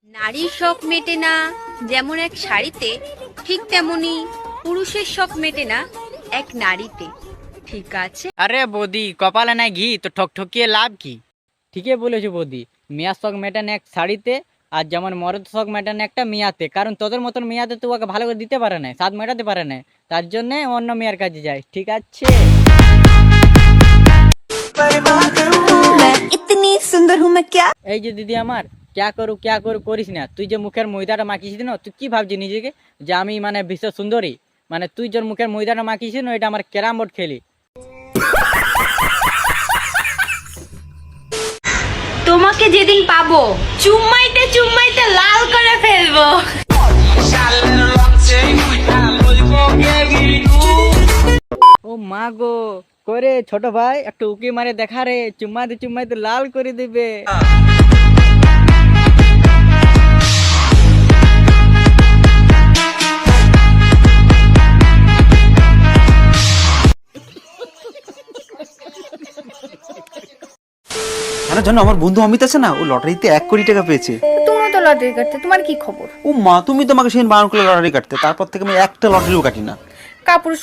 নারীর শখ মেটে না যেমন এক শাড়িতে, ঠিক তেমনি পুরুষের শখ মেটে না এক নারীতে। ঠিক আছে। আরে বৌদি, কপালে নাই ঘি তো ঠকঠকিয়ে লাভ কি? ঠিকই বলেছো বৌদি, মেয়ার শখ মেটান এক শাড়িতে, আর যেমন মরদ শখ মেটান একটা মেয়াতে। কারণ তোদের মতন মেয়াতে তো ওকে ভালো করে দিতে পারে না, স্বাদ মেটাতে পারে না, তার জন্য অন্য মেয়ার কাছে যায়। ঠিক আছে। मैं इतनी सुंदर हूँ मैं क्या। এই যে দিদি আমার, ক্যা করু করিস না। তুই যে মুখের ময়দাটা মাখিয়েছিস না, তুই কি ভাবছিস নিজেকে যে আমি মানে বিশ্ব সুন্দরী? মানে তুই যে মুখের ময়দাটা মাখিয়েছিস না, এটা আমার ক্যারাম বোর্ড খেলি। তোমাকে যেদিন পাবো চুম্মাইতে চুম্মাইতে লাল করে ফেলবো। ও মা গো, করে ছোট ভাই একটু উকি মারে দেখা রে, চুম্মাইতে চুম্মাইতে লাল করে দিবে। জানো আমার বন্ধু অমিত আছে না, ও লটারিতে 1 কোটি টাকা পেয়েছে। তুমিও তো লটারি কাটতে, তোমার কি খবর? ও মা, তুমি তো আমাকে সেদিন বারণ করলে লটারি কাটতে, তারপর থেকে আমি একটা লটারিও কাটি না। কাপুরুষ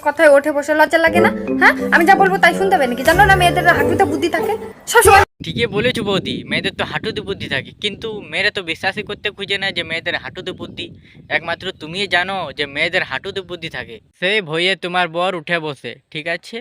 কথায় ওঠে বসে লজ্জা লাগে না? হ্যাঁ, আমি যা বলবো তাই শুনতে হবে নাকি? জানো না মেয়েদের হাঁটুতে বুদ্ধি থাকে সবসময়। ঠিকই বলেছো বৌদি, মেয়েদের তো হাঁটুতে বুদ্ধি থাকে, কিন্তু মেয়েরা তো বিশ্বাসই করতে খুঁজে না যে মেয়েদের হাঁটুতে বুদ্ধি। একমাত্র তুমিই জানো যে মেয়েদের হাঁটুতে বুদ্ধি থাকে। সেই ভয়ে তোমার বর উঠে বসে। ঠিক আছে।